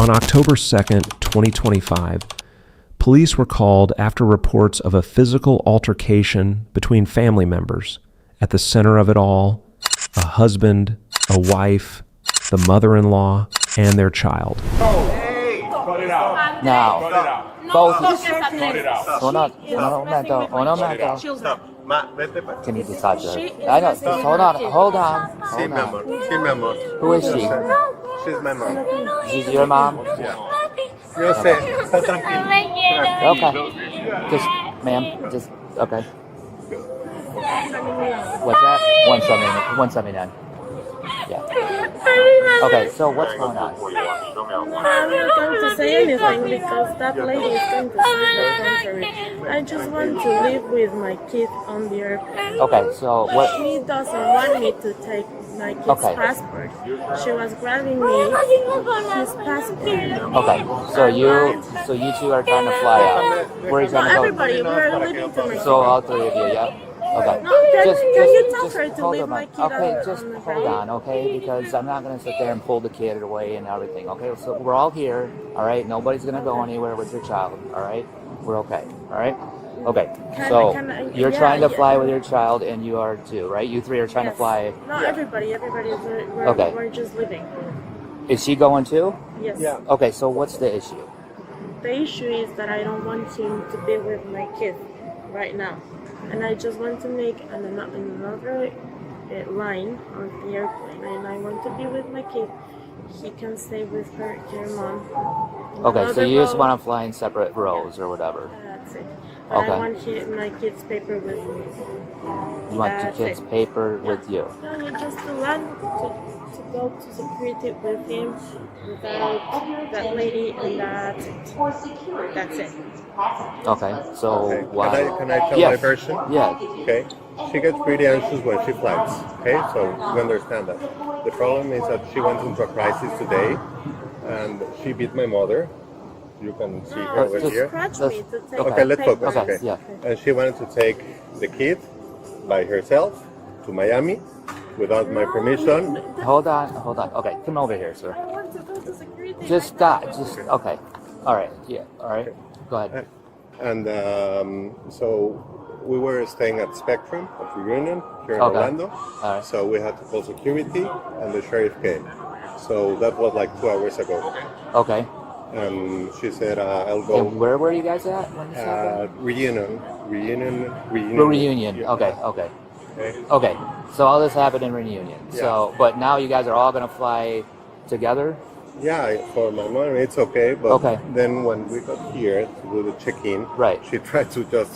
On October 2nd, 2025, police were called after reports of a physical altercation between family members. At the center of it all, a husband, a wife, the mother-in-law, and their child. Now, both. No matter. Can you just talk to her? I know. Just hold on. Who is she? She's my mom. She's your mom? Yeah. Yo sé, está tranquilo. Okay. Just, ma'am, just, okay. What's that? 179. Yeah. Okay, so what's going on? I'm not going to say anything because that lady is going to say the contrary. I just want to live with my kid on the airplane. Okay, so what? She doesn't want me to take my kid's passport. She was grabbing me his passport. Okay, so you two are trying to fly out. Where are you trying to go? Everybody, we're leaving to Mexico. So all three of you, yeah? Okay. No, can you tell her to leave my kid okay, on just the hold on, okay? Because I'm not going to sit there and pull the kid away and everything, okay? So we're all here, all right? Nobody's going to go anywhere with your child, all right? We're okay, all right? Okay, so you're trying to fly with your child and you are too, right? You three are trying to fly. No, everybody, we're just leaving. Is she going too? Yes. Yeah. Okay, so what's the issue? The issue is that I don't want him to be with my kid right now. And I just want to make another line on the airplane. And I want to be with my kid. He can stay with her mom. Okay, so you just want to fly in separate rows or whatever. That's it. Okay. I want my kid's paper with me. You want your kid's paper with you? No, just to land to go to security with him without that lady, and that's it. Okay, so why? Can I tell my version? Yeah. Okay. She gets pretty anxious when she flies. Okay, so you understand that. The problem is that she went into a crisis today, and she beat my mother. You can see her over here. Okay, let's focus. Okay. Yeah. And she wanted to take the kid by herself to Miami without my permission. Hold on. Okay, come over here, sir. I want to go to security. Just stop. Okay. All right. Yeah. All right. Go ahead. And so we were staying at Spectrum at Reunion here in Orlando. All right. So we had to call security, and the sheriff came. So that was like 2 hours ago. Okay. And she said, I'll go. And where were you guys at when this happened? Reunion. Reunion. Yeah. Okay. Okay. So all this happened in Reunion. Yeah. So, but now you guys are all gonna fly together. Yeah, for my mom it's okay, but then when we got here to do the check-in, she tried to get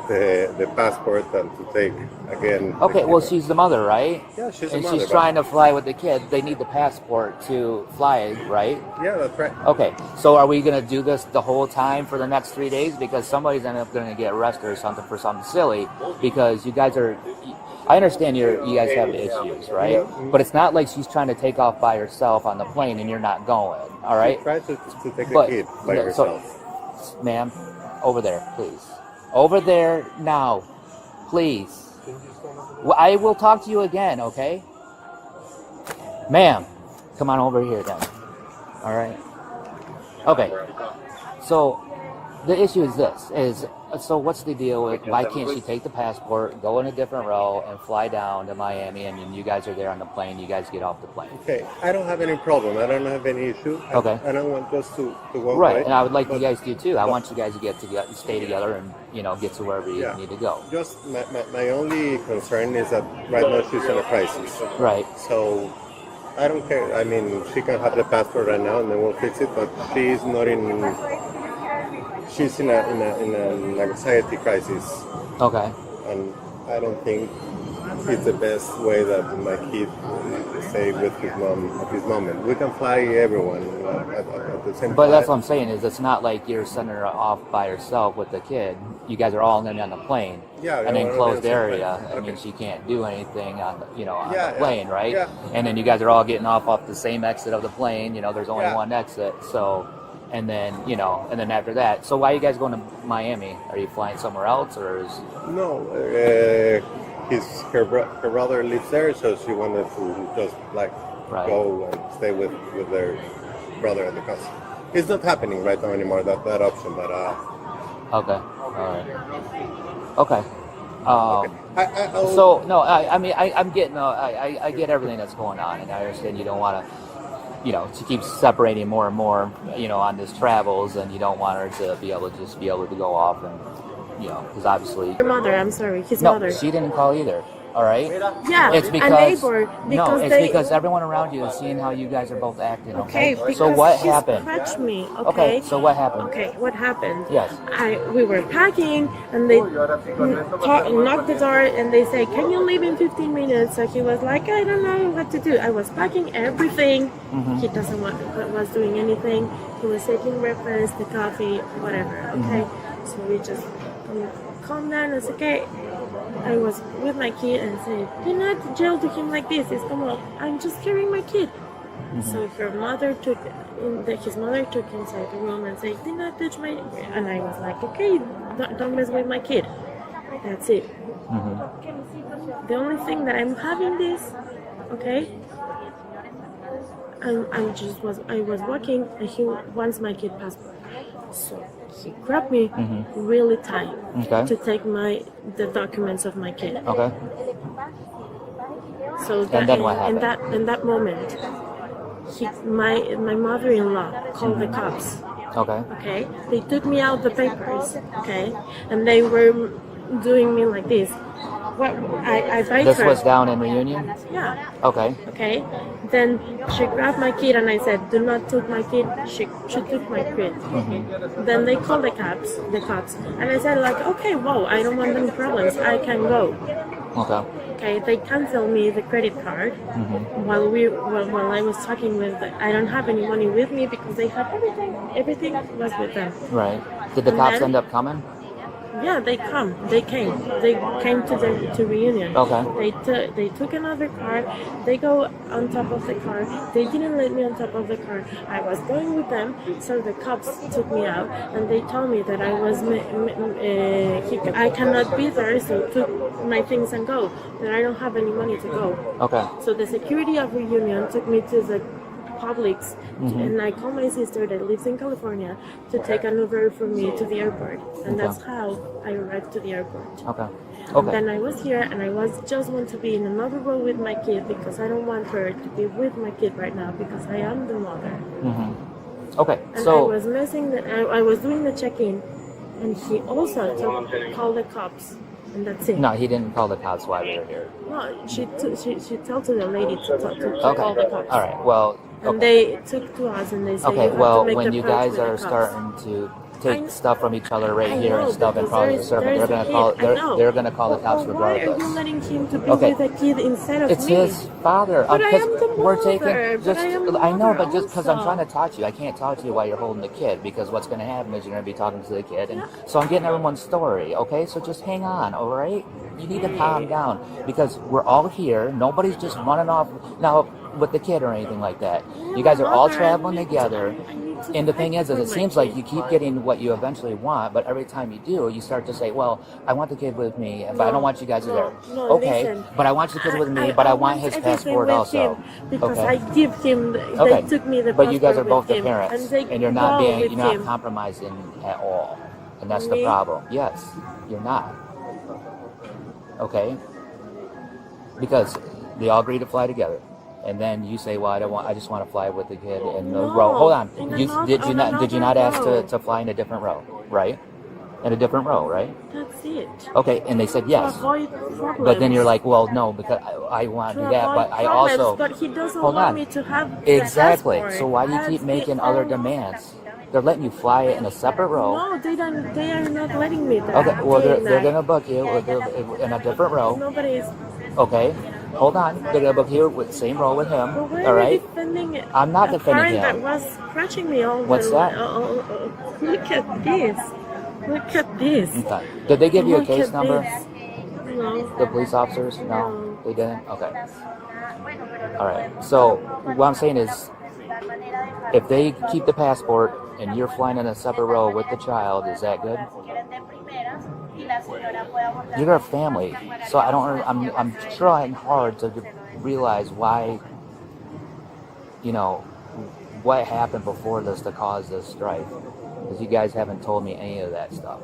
the passport and to take again. Okay, well she's the mother, right? Yeah, she's the and mother. She's trying to fly with the kid. They need the passport to fly, right? Yeah, that's right. Okay, so are we gonna do this the whole time for the next 3 days? Because somebody's gonna get arrested or something for something silly. Because you guys are. I understand you guys have issues, right? Yeah. But it's not like she's trying to take off by herself on the plane and you're not going, all right? She tried to take the kid by herself. So, ma'am, over there, please. Over there now, please. Well, I will talk to you again, okay? Ma'am, come on over here then. All right? Okay. So the issue is this, so what's the deal with why can't she take the passport, go in a different row, and fly down to Miami, and then you guys are there on the plane, you guys get off the plane? Okay, I don't have any problem. I don't have any issue. Okay. I don't want just to go right, away. and I would like you guys to too. I want you guys to stay together and, get to wherever you need to go. Just my only concern is that right now she's in a crisis. Right. So I don't care. I mean, she can have the passport right now and then we'll fix it, but she's not in... She's in an anxiety crisis. Okay. And I don't think it's the best way that my kid stay with his mom at this moment. We can fly everyone at the same time. But that's what I'm saying is it's not like you're sending her off by herself with the kid. You guys are all going to be on the plane. Yeah. An enclosed area. Okay. I mean, she can't do anything on the plane, right? Yeah. And then you guys are all getting off the same exit of the plane. There's only one exit, so. And then, and then after that. So why are you guys going to Miami? Are you flying somewhere else, or is... No, her brother lives there, so she wanted to just go and stay with brother at the cops. It's not happening right now anymore, that option, but Okay. All right. Okay. I'll, So no, I'm getting, I get everything that's going on, and I understand you don't want to, to keep separating more and more, on this travels, and you don't want her to be able to go off and, because obviously. Your mother, I'm sorry, his No, mother. she didn't call either. All right. Yeah, It's because a neighbor. Because because everyone around you is seeing how you guys are both acting. Okay, Okay. because So what she happened? scratched me. Okay. So what happened? Okay, what happened? Yes. We were packing, and they knocked the door, and they say, "Can you leave in 15 minutes?" So he was like, "I don't know what to do." I was packing everything. Mm-hmm. He was doing anything. He was taking breakfast, the coffee, whatever. Okay, so we just calm down. It's okay. I was with my kid and said, "Do not yell to him like this. It's come up. I'm just carrying my kid." So his mother took inside the room and said, "Do not touch my," and I was like, "Okay, don't mess with my kid." That's it. The only thing that I'm having this, okay. I was walking, and he wants my kid passport, so he grabbed me really tight to take the documents of my kid. Okay. So And then what happened? In that moment, my mother-in-law called the cops. Okay. Okay, they took me out the papers. Okay, and they were doing me like this. What I begged This her. was down in Reunion. Yeah. Okay. Okay. Then she grabbed my kid and I said, "Do not take my kid." She took my kid. Then they called the cops, and I said like, "Okay, whoa, I don't want any problems. I can go." Okay. Okay. They canceled me the credit card while I was talking with. I don't have any money with me because they have everything. Everything was with them. Right. Did the And cops then- end up coming? Yeah, they came. They came to Reunion. Okay. They took another car. They go on top of the car. They didn't let me on top of the car. I was going with them, so the cops took me out, and they told me that I was I cannot be there, so took my things and go. That I don't have any money to go. Okay. So the security of Reunion took me to the Publix, and I called my sister that lives in California to take an Uber for me to the airport, and that's how I arrived to the airport. Okay. And Okay. then I was here, and I just want to be in another row with my kid because I don't want her to be with my kid right now because I am the mother. Okay. And So. I was I was doing the check-in, and he also called the cops, and that's it. No, he didn't call the cops while we were here. No, she told to the lady to call the cops. All right. Well. And Okay. they took to us and they said, Okay. "You have Well, to make when the you approach guys with the are cops." starting to take stuff from each other right I here and know, stuff and because cause there's- disturbance, they're there's gonna a call. kid. I know. They're gonna call the cops Well, why are regardless. you letting him to be Okay. with a kid instead of It's me? his father. But I 'Cause am the we're mother, taking but just. I am the I know, mother but just because I'm also. trying to talk to you, I can't talk to you while you're holding the kid because what's going to happen is you're going to be talking to the kid, and so I'm getting everyone's story. Okay, so just hang on. All right, you need to calm down because we're all here. Nobody's just running off now with the kid or anything like that. You guys are all Mother, traveling I need together. to And the fight thing is for it my seems like kid. you keep getting what you eventually want, but every time you do, you start to say, well, I want the kid with me, but I don't want you guys No, there. no, Okay, listen. but I want the kid with me, but I want his everything passport with also. him because Okay. I give him. Okay. They took me the But you guys are passport both with the him, parents, they and you're not go being, with you're not him. compromising at all, and that's the Me? problem. Yes, you're not. Okay, because they all agree to fly together, and then you say, "Well, I just want to fly with the kid in the No, row." Hold on, in you another- did you on not another ask row. to fly in a different row, right? In a different row, right? That's it. Okay, and they said yes. To avoid problems. But then you're like, well, no, because I want to do that, but I also But he doesn't hold want on. me to have the Exactly. passport. So why do you keep That's making the other only- demands? They're letting you fly in a separate row. No, they don't. They are not letting me. Okay, well they're gonna book you in a different row. Nobody is. Okay, hold on. They're gonna book you with same row with him. But why All are you right. defending it? I'm not a defending parent him. that was scratching me all What's the that? Look at this. Look at this. Okay. Did they give you a Look case at number? this. No. The police officers? No, No. they didn't. Okay. All right. So what I'm saying is, if they keep the passport and you're flying in a separate row with the child, is that good? You're a family, so I don't. I'm trying hard to realize why. You know, what happened before this to cause this strife? Because you guys haven't told me any of that stuff.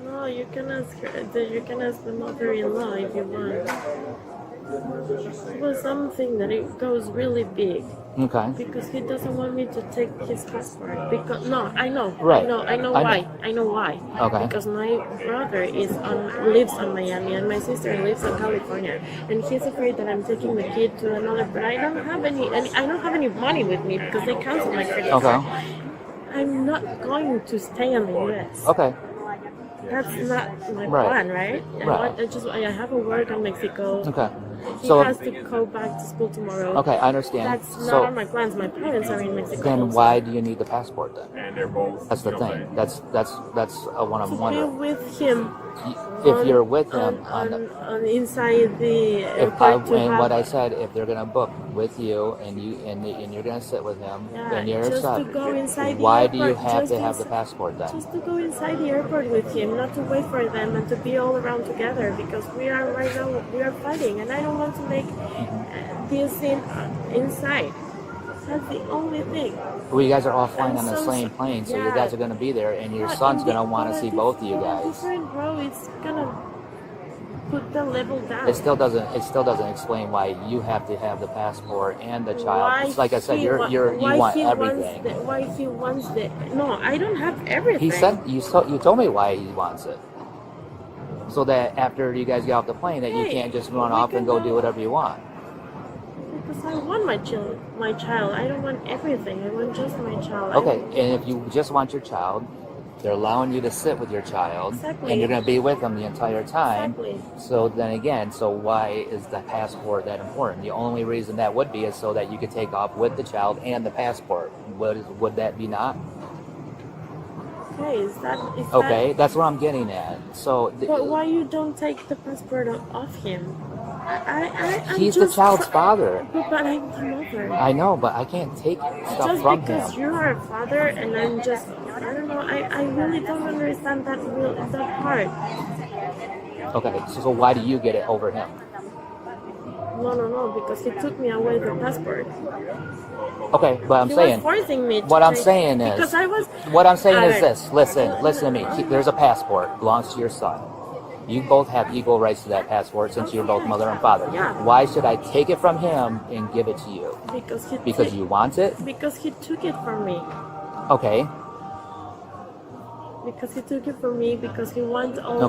No, you can ask her. You can ask the mother-in-law if you want. It was something that it goes really big. Okay. Because he doesn't want me to take his passport. Because no, I know. Right. I know why. I know why. Okay. Because my brother lives in Miami and my sister lives in California, and he's afraid that I'm taking the kid to another. But I don't have any money with me because they canceled my credit card. Okay. I'm not going to stay in the U.S. Okay. That's not my Right. plan, right? Right. I have a work in Mexico. Okay. He So has to go back to school tomorrow. okay, I understand. That's not So on my plans. My parents are in Mexico. then why do you need the passport then? And they're both. That's the thing. That's what I'm To be wondering. with him. If you're with him on inside the if I, airport to and have, what I said, if they're gonna book with you and you're gonna sit with him, yeah, then you're just upset. to go inside Why the do you airport, have just to have the ins- passport then? Just to go inside the airport with him, not to wait for them and to be all around together because we are right now fighting and I don't want to make this scene inside. That's the only thing. Well, you guys are all flying I'm on the so same so- plane, so you yeah. guys are gonna be there, and your But son's in the- gonna want to but see at both of you this- guys. different, bro, it's gonna put the level down. It still doesn't explain why you have to have the passport and the child. Why It's like I said, he you wa- want why he everything. Why he wants the? No, I don't have everything. He said you told me why he wants it, so that after you guys get off the plane, that you Hey, can't just run we off can and go go- do whatever you want. Because I want my child. I don't want everything. I want just my child. Okay, and if you just want your child, they're allowing you to sit with your child, Exactly. and you're going to be with them the entire time. Exactly. So then again, so why is the passport that important? The only reason that would be is so that you could take off with the child and the passport. Would that be not? Okay, is that Okay, that's what I'm getting at. So But why you don't take the passport off him? I'm he's the just child's father. But I'm the mother. I know, but I can't take stuff Just from because him. you are a father and I'm just, I don't know, I really don't understand that part. Okay, so why do you get it over him? No, because he took me away the passport. Okay, but I'm He saying, was forcing me to what I'm take- saying is, because I was, what I'm saying is Alright. this. Listen to me. There's a passport, belongs to your son. You both have equal rights to that passport since you're both mother and father. Yeah. Why should I take it from him and give it to you? Because you want it? Because he took it from me. Okay. Because he took it from me because he wants all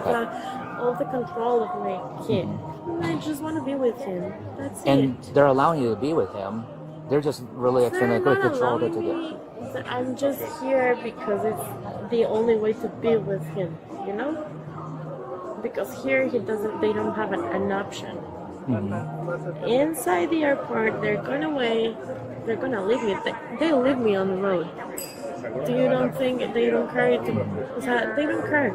the control of my kid. And I just want to be with him. That's And it. they're allowing you to be with him. They're just really They're trying to not control it allowing together. me. I'm just here because it's the only way to be with him, you know? Because here they don't have an option. Inside the airport, they're gonna leave me. They leave me on the road. Do you don't think they don't care? They don't care.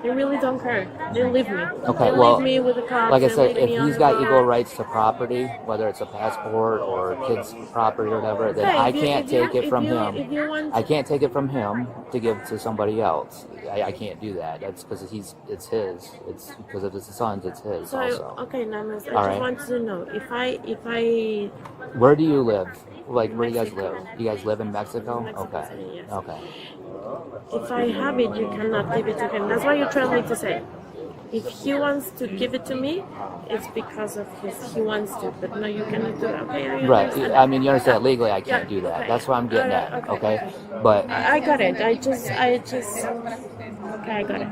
They really don't care. They leave me. Okay, they well, leave me with the cops. like I they said, leave if me on he's the got road. equal rights to property, whether it's a passport or kids' property or whatever, then Okay, I if you- can't if you- take it if from you- him. if you want I can't take it from him to give to somebody else. I can't do that. That's because it's his. It's because of his son's. It's his So also. okay, Nanas, I All just right. want to know if I Where do you live? Like, where do you guys Mexico. live? You guys live in Mexico? Mexico Okay. City, yes. Okay. if I have it, you cannot give it to him. That's what you're trying to say. If he wants to give it to me, it's because of he wants to. But no, you cannot do it. Okay, I Right. understand. I mean, you understand legally I can't Yeah, do that. okay. That's what I'm getting Alright, at. okay. Okay. But I got it. I just. Okay, I got it.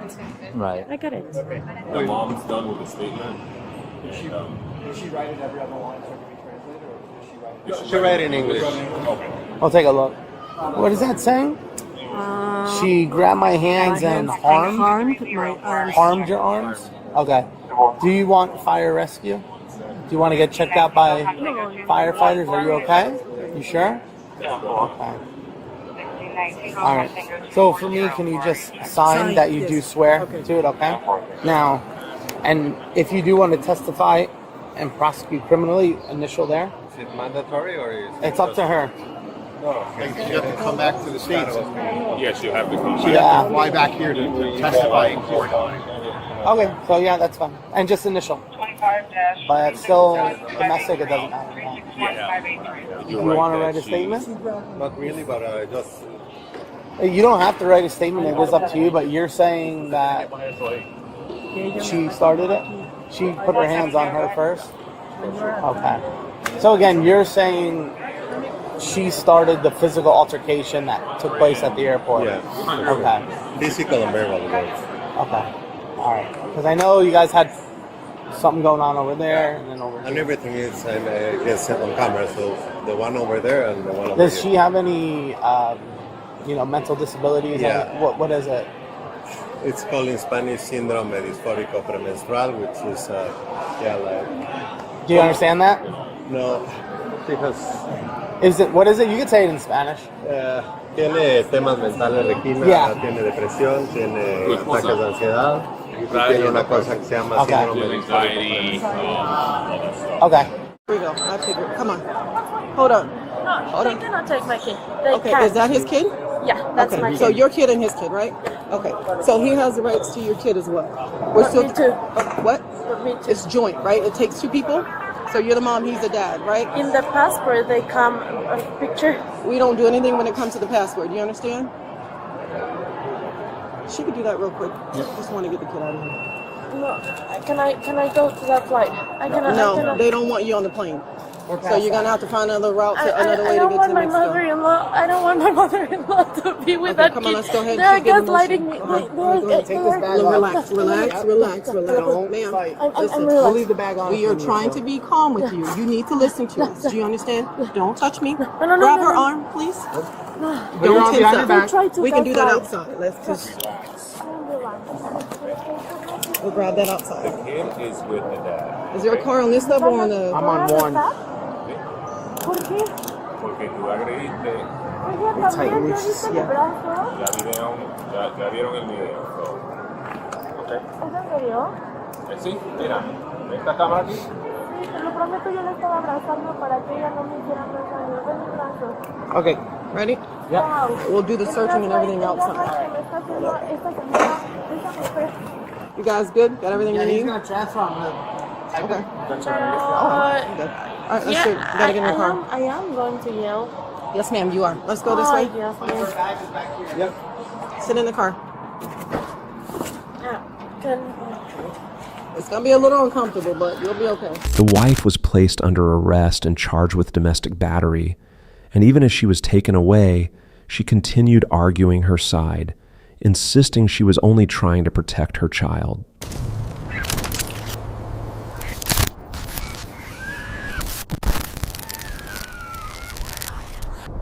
right. I got it. The mom's done with the statement. Did she write it every other line so it could be translated, or did she write it? She read in English. Okay. I'll take a look. What is that saying? She grabbed my hands and harmed my arms. harmed your arms? Okay. Do you want fire rescue? Do you want to get checked out by firefighters? Are you okay? You sure? Okay. All right. So for me, can you just sign that you do swear to it? Okay. Now, and if you do want to testify and prosecute criminally, initial there. Is it mandatory or is it It's up to her. You have to come back to the States. Yes, you have to come You back. have to fly back here to testify in court. Okay. So yeah, that's fine. And just initial. but it's still domestic. It doesn't matter. You want to write a statement? Not really, but just You don't have to write a statement. It is up to you. But you're saying that she started it. She put her hands on her first. Okay. So again, you're saying she started the physical altercation that took place at the airport. yeah, Okay. physical and verbal words. Okay. All right. Because I know you guys had something going on over there and then over And here. everything is, I guess, set on camera. So the one over there and the one over Does here. she have any, mental disabilities? Yeah. What is it? It's called in Spanish síndrome disfórico premenstrual, which is, like, Do you understand that? no, because What is it? You could say it in Spanish. tiene temas mentales, Regina, Yeah. tiene depresión, tiene ataques de ansiedad, y tiene una cosa que se llama Okay. síndrome disfórico Anxiety, premenstrual. Okay. Here we go. I figured. Come on. Hold on. No, they cannot take my kid. They Okay, can. is that his kid? Yeah, that's Okay, my so kid. your kid and his kid, right? Okay, so he has the rights to your kid as well. But me too. What? But me too. It's joint, right? It takes two people. So you're the mom, he's the dad, right? In the passport, they come a picture. We don't do anything when it comes to the password. You understand? She could do that real quick. Just want to get the kid out of here. No, can I go to that flight? I cannot. I No, cannot. they don't want you on the plane. So you're gonna have to find another route, another I way to don't get want to my Mexico. mother-in-law. I don't want my mother-in-law to be with Okay, that come kid. on, let's go ahead. They're She's getting gaslighting me. emotional. Go ahead, take this bag off. Relax. Don't Ma'am, fight. I'm listen, relaxed. We'll leave the bag on. we are for you, trying so- to be calm with you. You need to listen to us. Do you understand? Don't touch me. no, Grab no, her no. arm, please. Put your Don't arm tense behind your up. back. Try to We can do that gaslight. outside. Let's just I'm relaxed. we'll grab that outside. The kid is with the dad. Is there a car on this level or on the? I'm on one. ¿Por qué? Porque tú agrediste, Ella It's también, tight, ¿ya it's- viste el yeah. brazo? ya vieron el video. So, ¿Es en serio? sí, mira, esta cámara aquí. Sí, te lo prometo, yo le estaba abrazando para que ella no me hiciera más daño. Ven mi brazo. Okay, ready? Wow. We'll do the searching and everything outside. You guys good? Got everything Yeah, you he's need? gonna transfer on her. Okay. But, Okay. All right, let's do it. You gotta get in the car. I am going to yell. Yes, ma'am, you are. Let's go this Ay, way. Dios mío. Yep. Sit in the car. Can- It's gonna be a little uncomfortable, but you'll be okay. The wife was placed under arrest and charged with domestic battery, and even as she was taken away, she continued arguing her side, insisting she was only trying to protect her child.